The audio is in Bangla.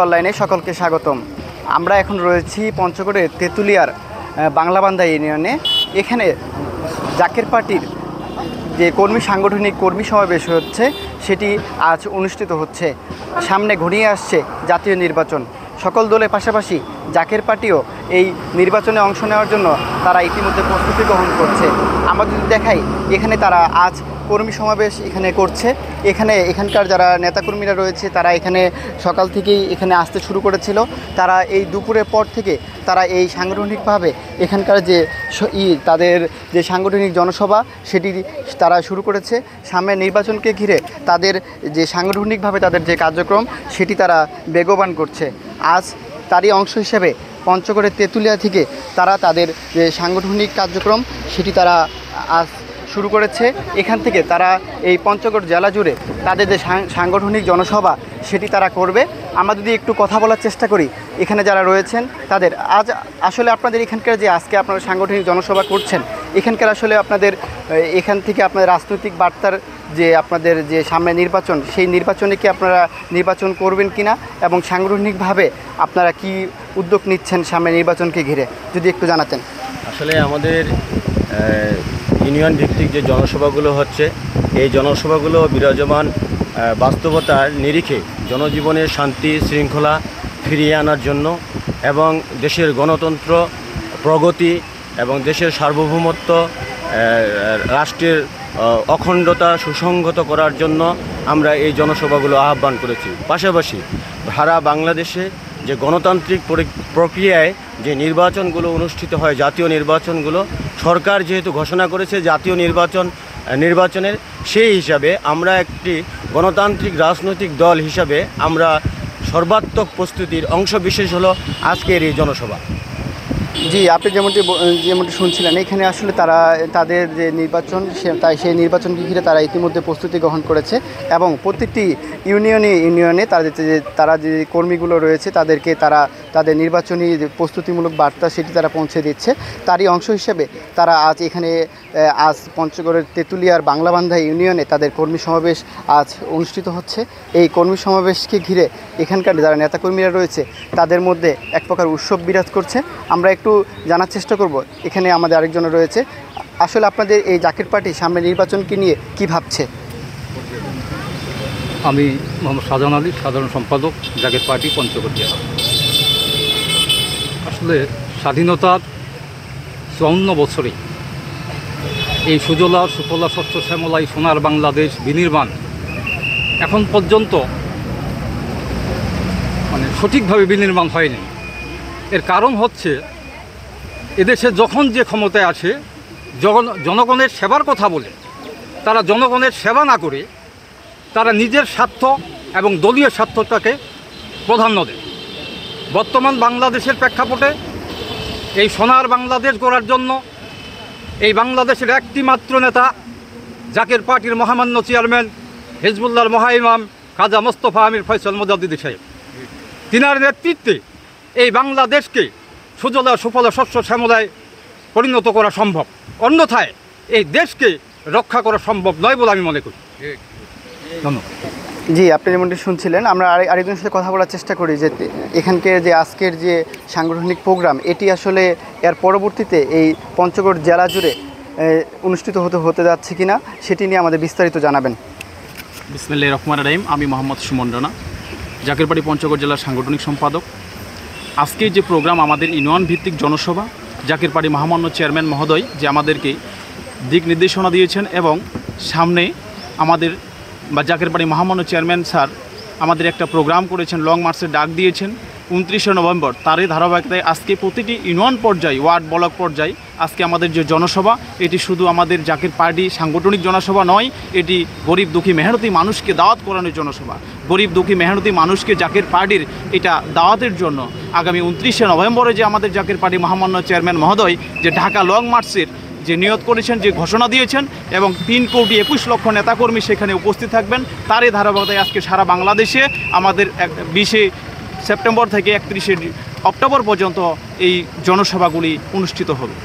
অনলাইনে সকলকে স্বাগতম। আমরা এখন রয়েছি পঞ্চগড়ের তেঁতুলিয়ার বাংলাবান্ধা ইউনিয়নে। এখানে জাকের পার্টির যে সাংগঠনিক কর্মী সমাবেশ হচ্ছে সেটি আজ অনুষ্ঠিত হচ্ছে। সামনে ঘনিয়ে আসছে জাতীয় নির্বাচন। সকল দলের পাশাপাশি জাকের পার্টিও এই নির্বাচনে অংশ নেওয়ার জন্য তারা ইতিমধ্যে প্রস্তুতি গ্রহণ করছে। আমরা যদি দেখাই, এখানে তারা আজ কর্মী সমাবেশ এখানে করছে। এখানকার যারা নেতাকর্মীরা রয়েছে তারা এখানে সকাল থেকেই এখানে আসতে শুরু করেছিল। তারা এই দুপুরের পর থেকে তারা এই সাংগঠনিকভাবে এখানকার যে তাদের যে সাংগঠনিক জনসভা সেটি তারা শুরু করেছে। সামনে নির্বাচনকে ঘিরে তাদের যে সাংগঠনিকভাবে তাদের যে কার্যক্রম সেটি তারা বেগবান করছে। আজ তারই অংশ হিসেবে পঞ্চগড়ের তেঁতুলিয়া থেকে তারা তাদের যে সাংগঠনিক কার্যক্রম সেটি তারা আজ শুরু করেছে। এখান থেকে তারা এই পঞ্চগড় জেলা জুড়ে তাদের যে সাংগঠনিক জনসভা সেটি তারা করবে। আমরা যদি একটু কথা বলার চেষ্টা করি এখানে যারা রয়েছেন তাদের, আজ আসলে আপনাদের এখানকার যে আজকে আপনারা সাংগঠনিক জনসভা করছেন, এখানকার আসলে আপনাদের এখান থেকে আপনাদের রাজনৈতিক বার্তার যে আপনাদের যে সামনে নির্বাচন, সেই নির্বাচনে কি আপনারা নির্বাচন করবেন কিনা এবং সাংগঠনিকভাবে আপনারা কি উদ্যোগ নিচ্ছেন সামনে নির্বাচনকে ঘিরে, যদি একটু জানাতেন। আসলে আমাদের ইউনিয়ন ভিত্তিক যে জনসভাগুলো হচ্ছে, এই জনসভাগুলো বিরাজমান বাস্তবতার নিরিখে জনজীবনের শান্তি শৃঙ্খলা ফিরিয়ে আনার জন্য এবং দেশের গণতন্ত্র প্রগতি এবং দেশের সার্বভৌমত্ব রাষ্ট্রের অখণ্ডতা সুসংহত করার জন্য আমরা এই জনসভাগুলো আহ্বান করেছি। পাশাপাশি সারা বাংলাদেশে যে গণতান্ত্রিক প্রক্রিয়ায় যে নির্বাচনগুলো অনুষ্ঠিত হয়, জাতীয় নির্বাচনগুলো সরকার যেহেতু ঘোষণা করেছে জাতীয় নির্বাচনের, সেই হিসাবে আমরা একটি গণতান্ত্রিক রাজনৈতিক দল হিসাবে আমরা সর্বাত্মক প্রস্তুতির অংশ বিশেষ হলো আজকের এই জনসভা। জি, আপনি যেমনটি শুনছিলেন, এখানে আসলে তারা তাদের যে নির্বাচন সেই নির্বাচনকে ঘিরে তারা ইতিমধ্যে প্রস্তুতি গ্রহণ করেছে এবং প্রত্যেকটি ইউনিয়নে তারা যে কর্মীগুলো রয়েছে তাদেরকে তারা তাদের নির্বাচনী প্রস্তুতিমূলক বার্তা সেটি তারা পৌঁছে দিচ্ছে। তারই অংশ হিসেবে তারা আজ পঞ্চগড়ের তেঁতুলিয়ার বাংলাবান্ধা ইউনিয়নে তাদের কর্মী সমাবেশ আজ অনুষ্ঠিত হচ্ছে। এই কর্মী সমাবেশকে ঘিরে এখানকার যারা নেতাকর্মীরা রয়েছে তাদের মধ্যে এক প্রকার উৎসব বিরাজ করছে। আমরা একটু জানার চেষ্টা করব, এখানে আমাদের আরেকজন রয়েছে। আসলে আপনাদের এই জাকের পার্টি সামনে নির্বাচনকে নিয়ে কি ভাবছে? আমি মোহাম্মদ শাহজাহান আলী, সাধারণ সম্পাদক, জাকের পার্টি পঞ্চগড় জেলা। আসলে স্বাধীনতার 54 বছরে এই সুজলা সুফলা শস্য শ্যামলাই সোনার বাংলাদেশ বিনির্মাণ এখন পর্যন্ত সঠিকভাবে বিনির্মাণ হয়নি। এর কারণ হচ্ছে এদেশে যখন যে ক্ষমতায় আসে জনগণের সেবার কথা বলে তারা জনগণের সেবা না করে তারা নিজের স্বার্থ এবং দলীয় স্বার্থটাকে প্রাধান্য দেয়। বর্তমান বাংলাদেশের প্রেক্ষাপটে এই সোনার বাংলাদেশ গড়ার জন্য এই বাংলাদেশের একটি মাত্র নেতা জাকের পার্টির মহামান্য চেয়ারম্যান হিজবুল্লাহর মহাইমাম খাজা মোস্তফা আমির ফয়সাল মুজাদ্দিদি সাহেব, তিনার নেতৃত্বে এই বাংলাদেশকে সুজলা সুফলা শস্য শ্যামলায় পরিণত করা সম্ভব, অন্যথায় এই দেশকে রক্ষা করা সম্ভব নয় বলে আমি মনে করি। ধন্যবাদ। জি, আপনি যেমনটি শুনছিলেন, আমরা আরেকজনের সাথে কথা বলার চেষ্টা করি যে এখানকার যে আজকের যে সাংগঠনিক প্রোগ্রাম এটি আসলে এর পরবর্তীতে এই পঞ্চগড় জেলা জুড়ে অনুষ্ঠিত হতে যাচ্ছে কিনা সেটি নিয়ে আমাদের বিস্তারিত জানাবেন। বিসমিল্লাহির রহমানির রহিম। আমি মোহাম্মদ সুমন রানা, জাকের পার্টি পঞ্চগড় জেলার সাংগঠনিক সম্পাদক। আজকে যে প্রোগ্রাম আমাদের ইউনিয়ন ভিত্তিক জনসভা, জাকের পার্টি মহামান্য চেয়ারম্যান মহোদয় যে আমাদেরকে দিক নির্দেশনা দিয়েছেন এবং সামনে আমাদের জাকের পার্টি মহামান্য চেয়ারম্যান স্যার আমাদের একটা প্রোগ্রাম করেছেন, লং মার্চের ডাক দিয়েছেন 29শে নভেম্বর। তারই ধারাবাহিকতায় আজকে প্রতিটি ইউনিয়ন পর্যায়ে, ওয়ার্ড ব্লক পর্যায়ে আজকে আমাদের যে জনসভা, এটি শুধু আমাদের জাকের পার্টি সাংগঠনিক জনসভা নয়, এটি গরিব দুঃখী মেহনতি মানুষকে দাওয়াত করানোর জনসভা। গরিব দুঃখী মেহনতি মানুষকে জাকের পার্টির এটা দাওয়াতের জন্য আগামী 29শে নভেম্বরে যে আমাদের জাকের পার্টি মহামান্য চেয়ারম্যান মহোদয় যে ঢাকা লং মার্চের যে নিয়ত করেছেন, যে ঘোষণা দিয়েছেন এবং 3,21,00,000 নেতাকর্মী সেখানে উপস্থিত থাকবেন, তারই ধারাবাহিকতায় আজকে সারা বাংলাদেশে আমাদের 20শে সেপ্টেম্বর থেকে 31শে অক্টোবর পর্যন্ত এই জনসভাগুলি অনুষ্ঠিত হবে।